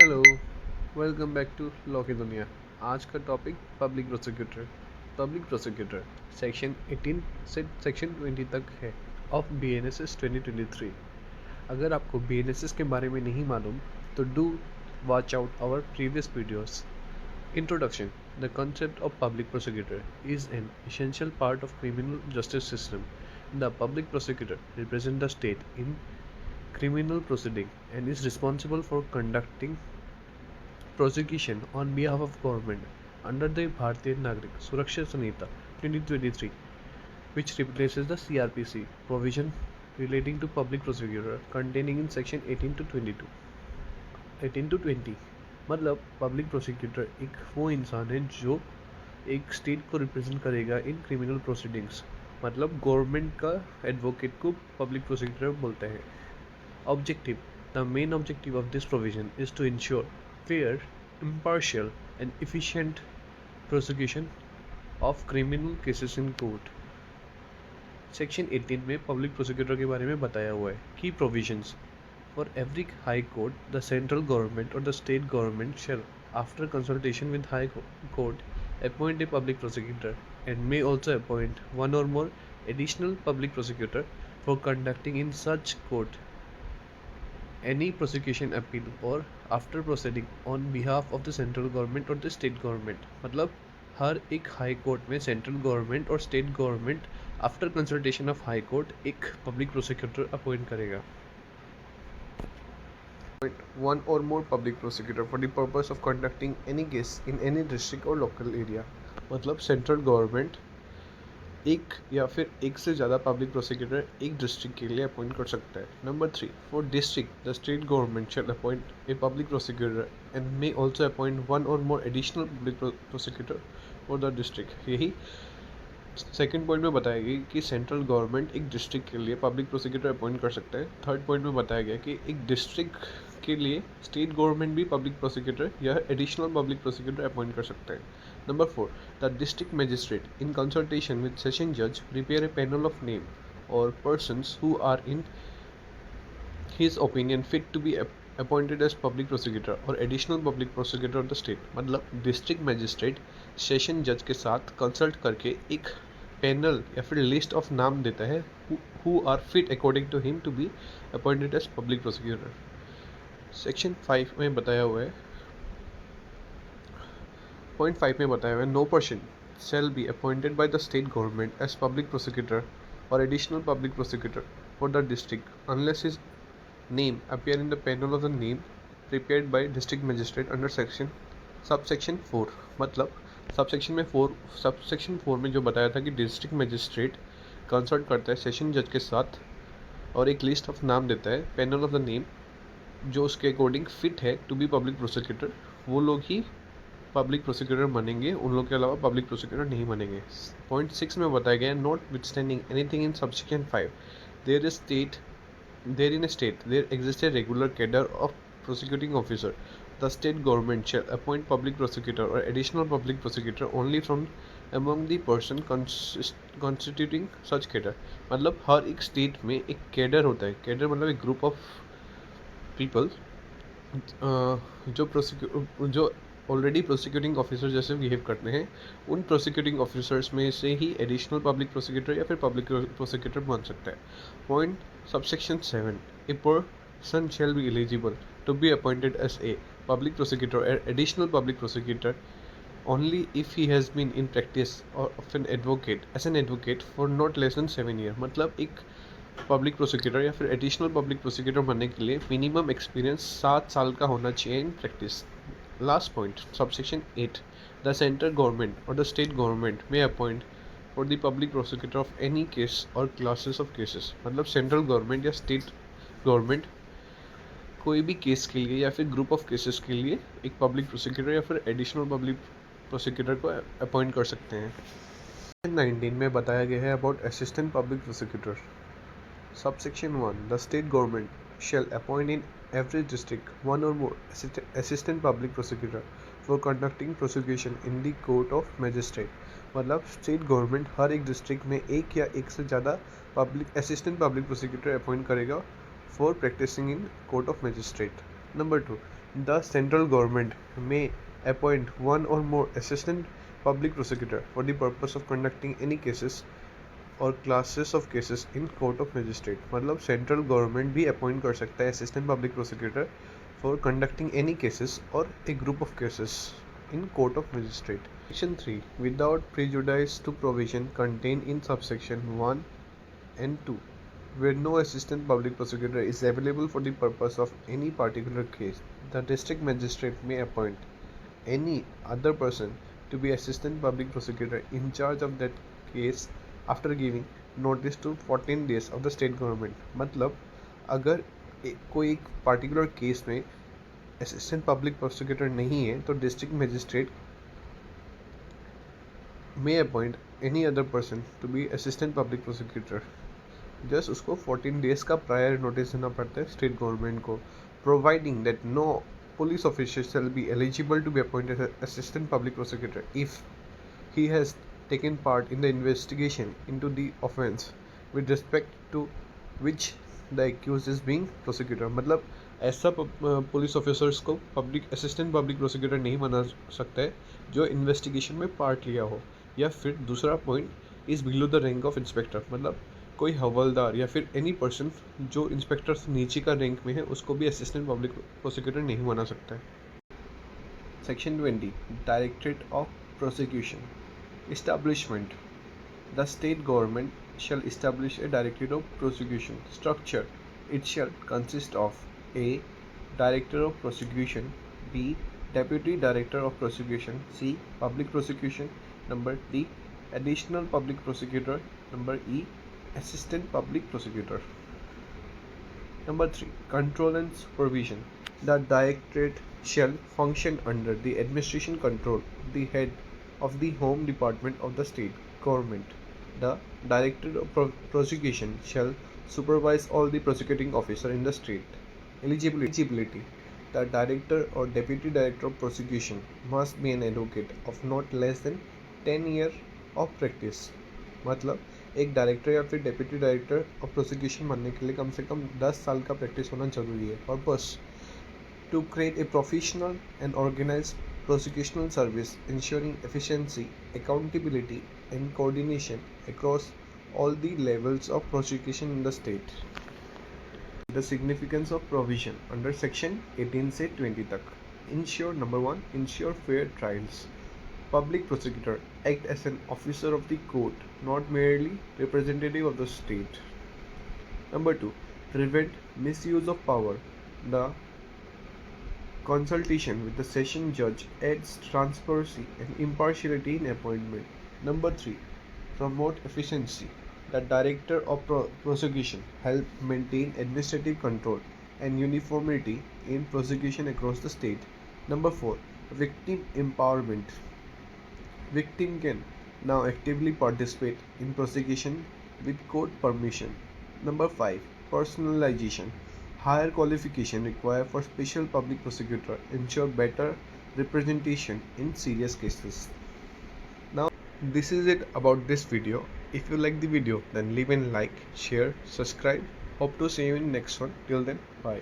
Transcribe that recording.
Hello, welcome back to law की दुनिया। आज का topic public prosecutor. Public prosecutor section 18 से सेक्शन 20 तक है ऑफ BNSS 2023। अगर आपको BNSS के बारे में नहीं मालूम तो do watch out our previous videos. Introduction. The concept of public prosecutor is an essential part of criminal justice system. The public prosecutor represents the state in criminal proceeding and is responsible for conducting prosecution on behalf of government under the Bharatiya Nagrik Suraksha Sanhita 2023, which replaces the CRPC provision relating to public prosecutor containing in section 18 to 22 18 to 20। मतलब public prosecutor एक वो इंसान है जो एक state को represent करेगा in criminal proceedings. मतलब गवर्नमेंट का एडवोकेट को पब्लिक प्रोसिक्यूटर बोलते हैं। Objective. The main objective of this provision is to ensure fair, impartial, and efficient prosecution of criminal cases in court. Section 18 में पब्लिक प्रोसिक्यूटर के बारे में बताया हुआ है। की provisions for every high court the central government और the state government shall after consultation with high court appoint a public prosecutor and may also appoint one or more additional public prosecutor for conducting in such court any prosecution appeal or after proceeding on behalf of the central government or the state government। मतलब हर एक high court में central government और state government after consultation of high court एक public prosecutor appoint करेगा। One or more public prosecutor for the purpose of conducting any case in any district or local area। मतलब central government एक या फिर एक से ज़्यादा पब्लिक प्रोसिक्यूटर एक डिस्ट्रिक्ट के लिए अपॉइंट कर सकता है। Number 3, for district the state government shall appoint a public prosecutor and may also appoint one or more additional public prosecutor for the district. यही सेकंड पॉइंट में बताया गया कि सेंट्रल गवर्नमेंट एक डिस्ट्रिक्ट के लिए पब्लिक प्रोसिक्यूटर अपॉइंट कर सकता है। थर्ड पॉइंट में बताया गया कि एक डिस्ट्रिक्ट के लिए स्टेट गवर्नमेंट भी पब्लिक प्रोसिक्यूटर या एडिशनल पब्लिक प्रोसिक्यूटर अपॉइंट कर सकता है। Number 4, the district magistrate in consultation with session जज prepare a panel of name or persons who are in his opinion fit to be appointed as public prosecutor or additional public prosecutor of the state. मतलब district magistrate session जज के साथ consult करके एक panel या फिर list of नाम देता है who are fit according to him to be appointed as public prosecutor. Section 5 में बताया हुआ है, पॉइंट 5 में बताया हुआ है, no person shall be appointed by the state government as public prosecutor or additional public prosecutor for the district unless his name appear in the panel of the name prepared by district magistrate under subsection 4। मतलब subsection 4 में जो बताया था कि district magistrate consult करता है session जज के साथ और एक लिस्ट ऑफ नाम देता है पैनल ऑफ द नेम जो उसके अकॉर्डिंग फिट है टू बी पब्लिक प्रोसिक्यूटर, वो लोग ही पब्लिक प्रोसिक्यूटर बनेंगे, उन लोग के अलावा पब्लिक प्रोसिक्यूटर नहीं बनेंगे। पॉइंट 6 में बताया गया है, notwithstanding anything in subsection 5 there in a state there exist a regular cadre of prosecuting officer, the state government shall appoint public prosecutor or additional public prosecutor only from among the person constituting such cadre। मतलब हर एक state में एक cadre होता है। Cadre मतलब एक group of people जो already prosecuting officer जैसे बिहेव करते हैं, उन प्रोसिक्यूटिंग ऑफिसर्स में से ही एडिशनल पब्लिक प्रोसिक्यूटर या फिर पब्लिक प्रोसिक्यूटर बन सकता है। Point subsection 7, A person shall be eligible to be appointed as a public prosecutor or additional public prosecutor only if he has been in practice or as an advocate for not less than 7 years। मतलब एक public prosecutor या फिर additional public prosecutor बनने के लिए minimum experience 7 साल का होना चाहिए in practice. Last point subsection 8, the central government और the state government may appoint for the public prosecutor of any case or classes of cases. मतलब सेंट्रल गवर्नमेंट या स्टेट गवर्नमेंट कोई भी केस के लिए या फिर ग्रुप ऑफ केसेस के लिए एक पब्लिक प्रोसिक्यूटर या फिर एडिशनल पब्लिक प्रोसिक्यूटर को अपॉइंट कर सकते हैं। 19 में बताया गया है about assistant public prosecutor. Subsection 1, the state government shall appoint in every district one or more assistant public prosecutor for conducting prosecution in the court of magistrate। मतलब state government हर एक डिस्ट्रिक्ट में एक या एक से ज़्यादा असिस्टेंट पब्लिक प्रोसिक्यूटर अपॉइंट करेगा for practicing in court of magistrate। Number 2, The central government may appoint one or more assistant public prosecutor for the purpose of conducting any cases or classes of cases in court of magistrate. मतलब central government भी appoint कर सकता है assistant public prosecutor for conducting any cases or a group of cases in court of magistrate. Section 3 without prejudice to provision contain in subsection 1 and 2 where no assistant public prosecutor is available for the purpose of any particular case, the district magistrate may appoint any other person to be assistant public prosecutor in charge of that case after giving notice to 14 days of the state government। मतलब अगर कोई एक particular case में assistant public prosecutor नहीं है तो district magistrate may appoint any other person to be assistant public prosecutor। Just उसको 14 days का प्रायर नोटिस देना पड़ता है स्टेट गवर्नमेंट को, providing that no police officer shall be eligible to be appointed assistant public prosecutor if he has taken part in the investigation into the offence with respect to which the accused is being prosecutor. मतलब ऐसा police officers को public assistant public prosecutor नहीं बना सकता है जो investigation में part लिया हो, या फिर दूसरा point is below the rank of inspector. मतलब कोई हवलदार या फिर एनी पर्सन जो इंस्पेक्टर से नीचे का रैंक में है उसको भी असिस्टेंट पब्लिक प्रोसिक्यूटर नहीं बना सकता है। Section 20 directorate of prosecution establishment. The state government shall establish a directorate of prosecution structure। It shall consist of a director of prosecution, b deputy director of prosecution, c public prosecution, number d additional public prosecutor, number e assistant public prosecutor। Number 3 control and supervision। The directorate shall function under the administration control of the head of the home department of the state government। The director of prosecution shall supervise all the prosecuting officer in the state। Eligibility। The director or deputy director of prosecution must be an advocate of not less than 10 years of practice। मतलब एक director या फिर deputy director of prosecution बनने के लिए कम से कम 10 साल का प्रैक्टिस होना जरूरी है। Purpose to create a professional and organise prosecutional service ensuring efficiency, accountability and coordination across all the levels of prosecution in the state। The significance of provision under section 18 से 20 तक। Ensure number 1 ensure fair trials। Public prosecutor act as an officer of the court, not merely representative of the state। Number 2 prevent misuse of power। The consultation with the session judge adds transparency and impartiality in appointment। Number 3 promote efficiency। The director of prosecution help maintain administrative control and uniformity in prosecution across the state। Number 4 victim empowerment। Victim can now actively participate in prosecution with court permission। Number 5 personalization। Higher qualification required for special public prosecutor ensure better representation in serious cases। Now this is it about this video। If you like the video then leave a like, share, subscribe। Hope to see you in next one. Till then, bye.